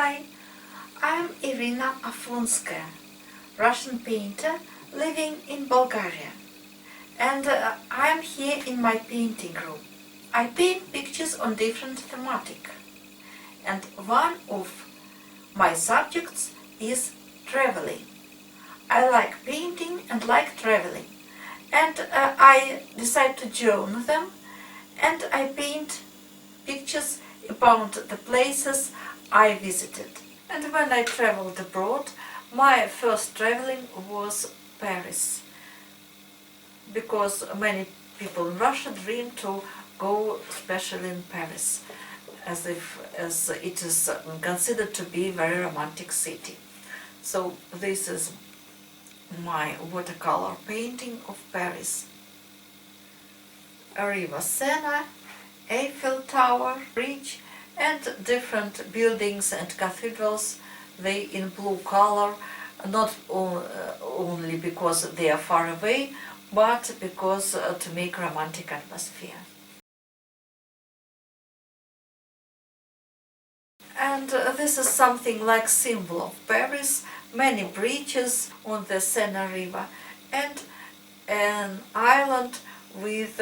Hi, I'm Irina Afonskaya, Russian painter living in Bulgaria, and I'm here in my painting room. I paint pictures on different thematic, and one of my subjects is traveling. I like painting and like traveling, and I decide to join them, and I paint pictures about the places I visited. And when I traveled abroad, my first traveling was Paris, because many people in Russia dream to go especially in Paris, as it is considered to be a very romantic city. So this is my watercolor painting of Paris. A river Sena, Eiffel Tower, bridge, and different buildings and cathedrals, they in blue color, not only because they are far away, but because to make romantic atmosphere. And this is something like symbol of Paris, many bridges on the Sena River, and an island with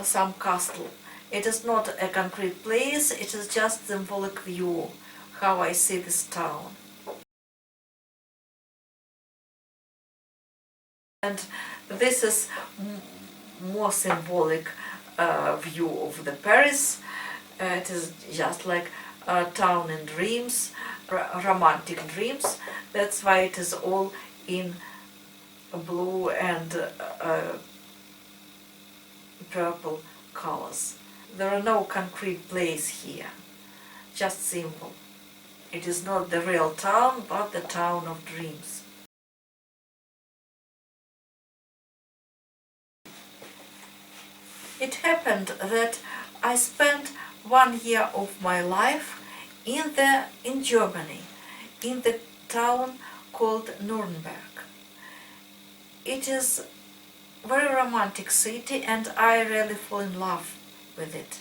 some castle. It is not a concrete place, it is just symbolic view, how I see this town. And this is more symbolic view of the Paris. It is just like a town in dreams, romantic dreams. That's why it is all in blue and purple colors. There are no concrete place here, just symbol. It is not the real town, but the town of dreams. It happened that I spent 1 year of my life in Germany, in the town called Nuremberg. It is a very romantic city, and I really fall in love with it.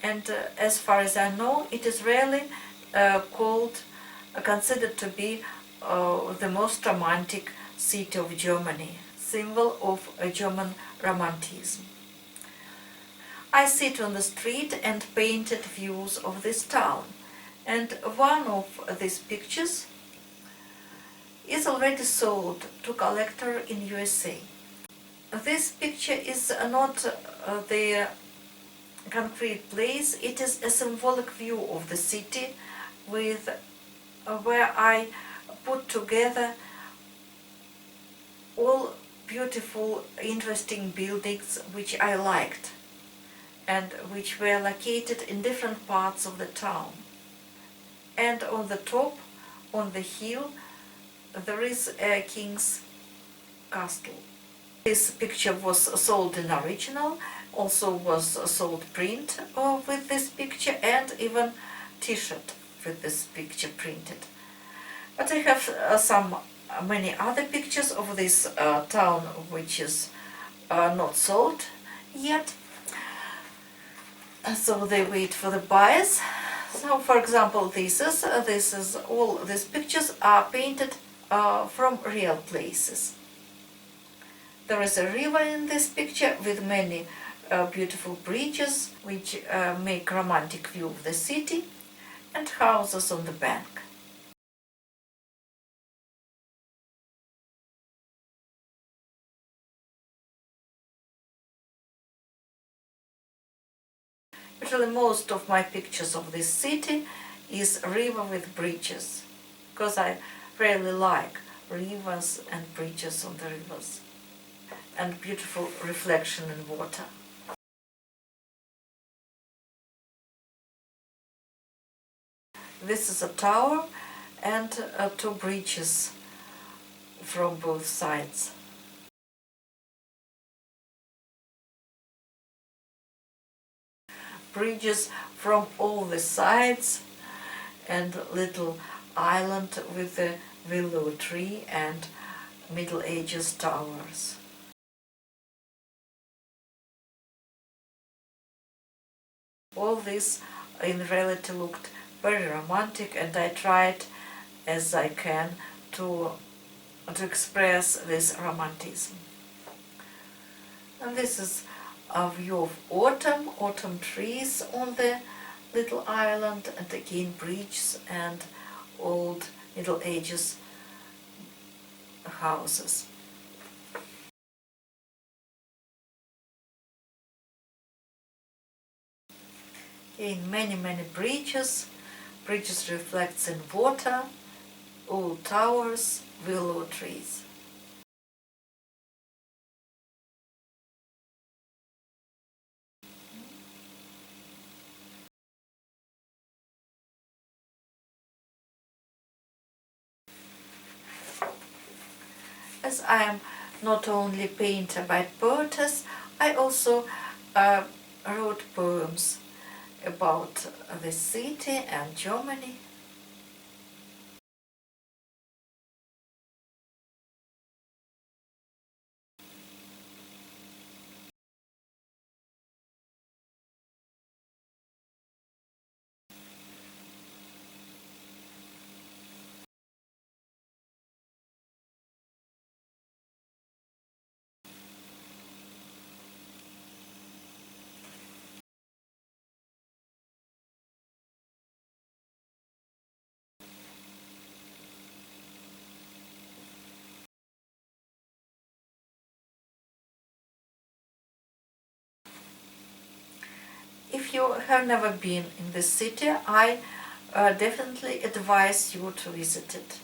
And as far as I know, it is really considered to be the most romantic city of Germany, symbol of German romanticism. I sit on the street and painted views of this town, and one of these pictures is already sold to collector in USA. This picture is not the concrete place, it is a symbolic view of the city with where I put together all beautiful, interesting buildings which I liked and which were located in different parts of the town. And on the top, on the hill, there is a king's castle. This picture was sold in original, also was sold print with this picture, and even t-shirt with this picture printed. But I have many other pictures of this town which is not sold yet, so they wait for the buyers. So, for example, this is all these pictures are painted from real places. There is a river in this picture with many beautiful bridges which make romantic view of the city, and houses on the bank. Usually most of my pictures of this city is river with bridges, because I really like rivers and bridges on the rivers, and beautiful reflection in water. This is a tower and 2 bridges from both sides. Bridges from all the sides, and little island with a willow tree and Middle Ages towers. All these in reality looked very romantic, and I tried as I can to express this romanticism. And this is a view of autumn trees on the little island, and again bridges and old Middle Ages houses. Again, many bridges reflects in water, old towers, willow trees. As I am not only painter but poetess, I also wrote poems about the city and Germany. If you have never been in this city, I definitely advise you to visit it.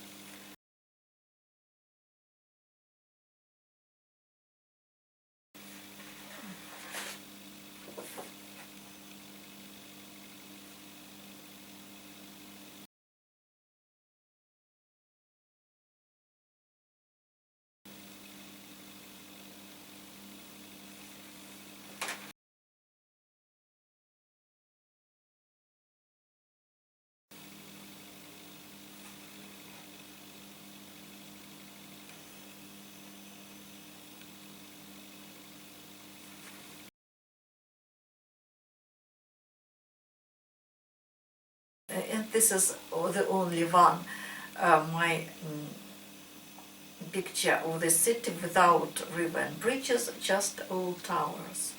And this is the only one, my picture of the city without river and bridges, just old towers.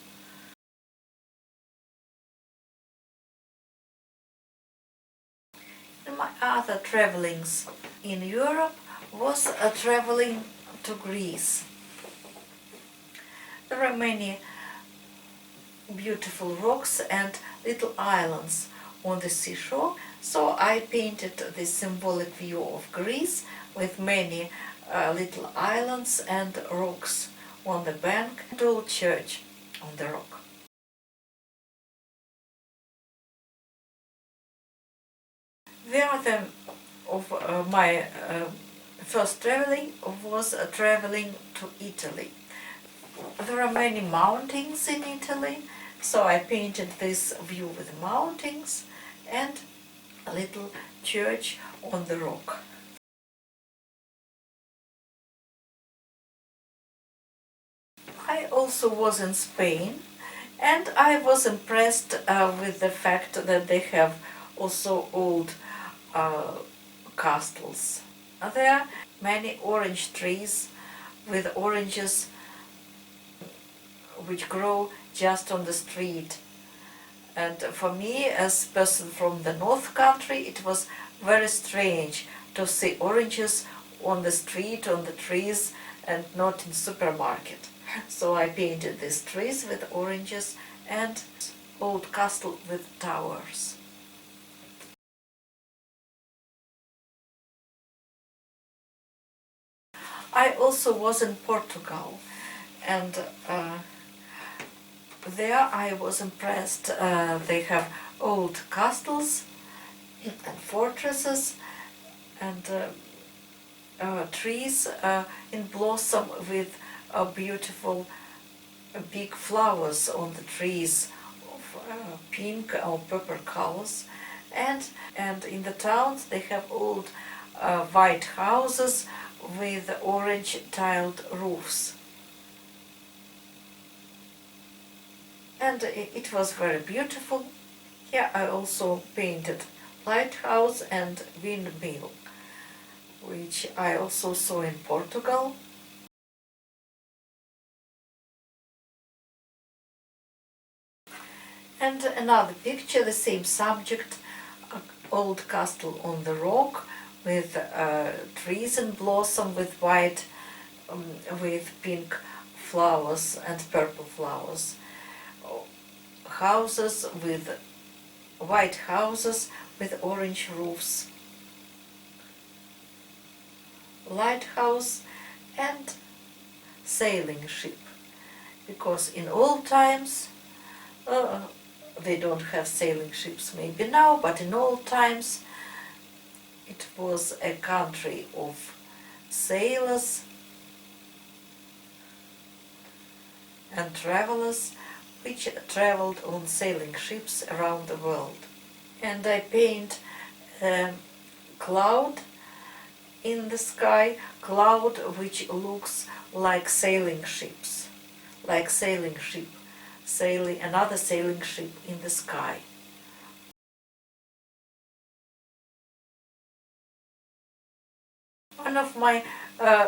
And my other travelings in Europe was traveling to Greece. There are many beautiful rocks and little islands on the seashore, so I painted this symbolic view of Greece with many little islands and rocks on the bank, and an old church on the rock. The other of my first traveling was traveling to Italy. There are many mountains in Italy, so I painted this view with mountains and a little church on the rock. I also was in Spain, and I was impressed with the fact that they have also old castles. There are many orange trees with oranges which grow just on the street. And for me, as a person from the North Country, it was very strange to see oranges on the street, on the trees, and not in supermarket. So I painted these trees with oranges and old castle with towers. I also was in Portugal, and there I was impressed. They have old castles and fortresses and trees in blossom with beautiful big flowers on the trees of pink or purple colors. And in the towns they have old white houses with orange tiled roofs. And it was very beautiful. here I also painted lighthouse and windmill, which I also saw in Portugal. And another picture, the same subject, old castle on the rock with trees in blossom with white, with pink flowers and purple flowers. Houses with white houses with orange roofs. Lighthouse and sailing ship, because in old times they don't have sailing ships maybe now, but in old times it was a country of sailors and travelers which traveled on sailing ships around the world. And I paint a cloud in the sky, cloud which looks like sailing ships, like sailing ship, sailing another sailing ship in the sky. One of my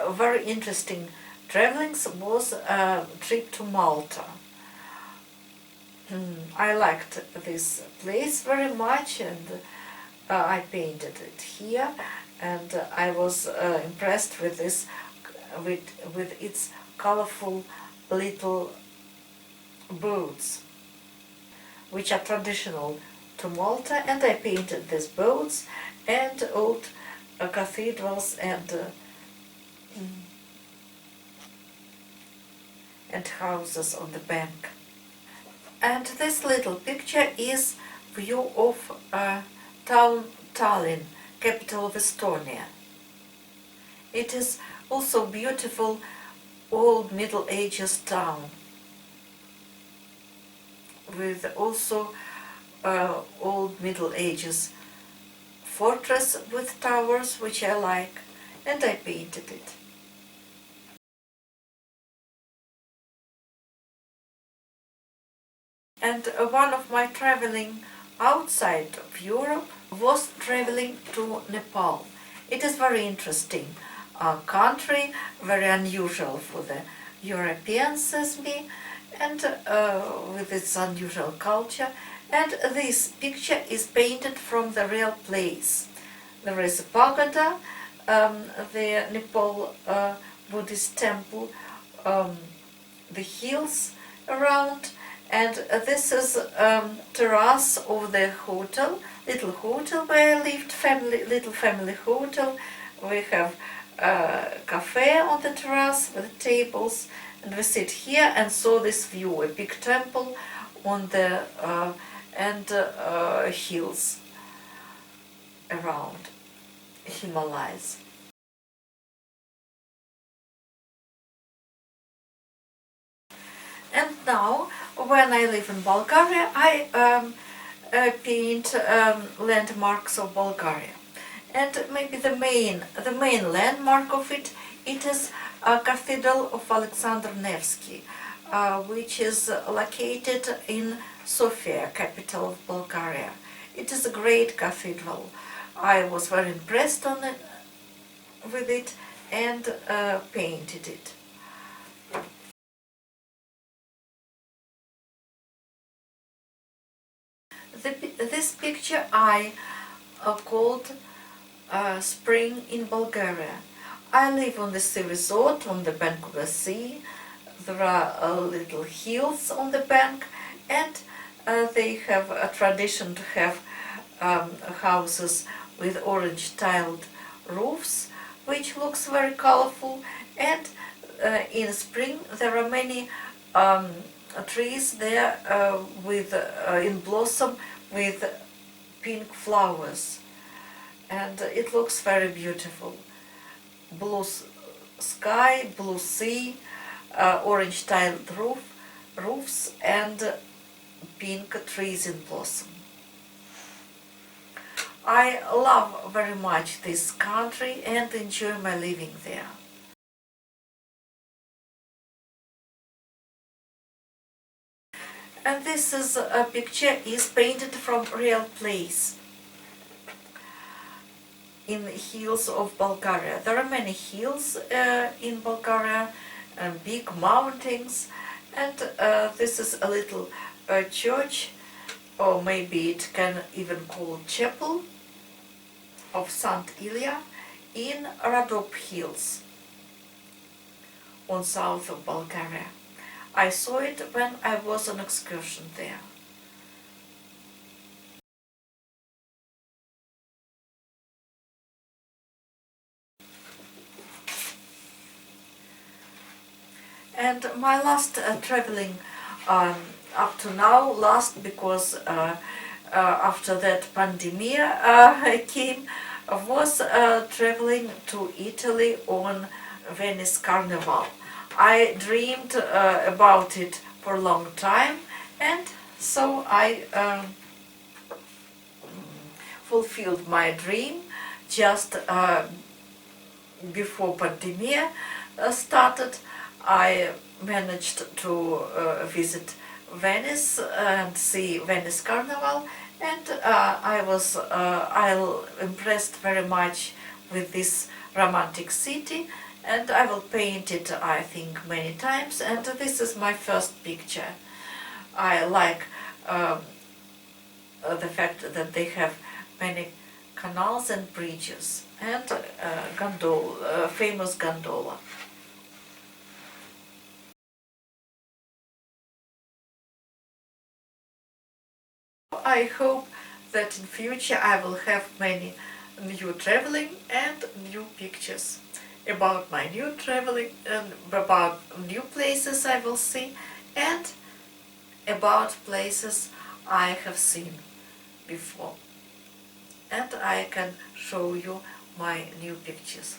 very interesting travelings was a trip to Malta. I liked this place very much, and I painted it here, and I was impressed with this, with its colorful little boats, which are traditional to Malta, and I painted these boats and old cathedrals and houses on the bank. And this little picture is view of town Tallinn, capital of Estonia. It is also beautiful old Middle Ages town, with also old Middle Ages fortress with towers, which I like, and I painted it. And one of my traveling outside of Europe was traveling to Nepal. It is very interesting country, very unusual for the Europeans as me, and with its unusual culture. And this picture is painted from the real place. There is a pagoda, the Nepal Buddhist temple, the hills around, and this is terrace of the hotel, little hotel where I lived, little family hotel. We have a cafe on the terrace with tables, and we sit here and saw this view, a big temple on the hills around Himalayas. And now, when I live in Bulgaria, I paint landmarks of Bulgaria. And maybe the main landmark of it is a Cathedral of Alexander Nevsky, which is located in Sofia, capital of Bulgaria. It is a great cathedral. I was very impressed with it and painted it. This picture I called Spring in Bulgaria. I live on the sea resort on the bank of the sea. There are little hills on the bank, and they have a tradition to have houses with orange tiled roofs, which looks very colorful. And in spring there are many trees there with in blossom with pink flowers, and it looks very beautiful. Blue sky, blue sea, orange tiled roofs, and pink trees in blossom. I love very much this country and enjoy my living there. And this is a picture is painted from real place in the hills of Bulgaria. There are many hills in Bulgaria and big mountains, and this is a little church, or maybe it can even call chapel, of St. Ilya in Radop Hills on south of Bulgaria. I saw it when I was on excursion there. And my last traveling up to now, last because after that pandemic came, was traveling to Italy on Venice Carnival. I dreamed about it for a long time, and so I fulfilled my dream just before pandemic started. I managed to visit Venice and see Venice Carnival, and I was impressed very much with this romantic city, and I will paint it, I think, many times, and this is my first picture. I like the fact that they have many canals and bridges and famous gondola. I hope that in future I will have many new traveling and new pictures about my new traveling and about new places I will see and about places I have seen before. And I can show you my new pictures.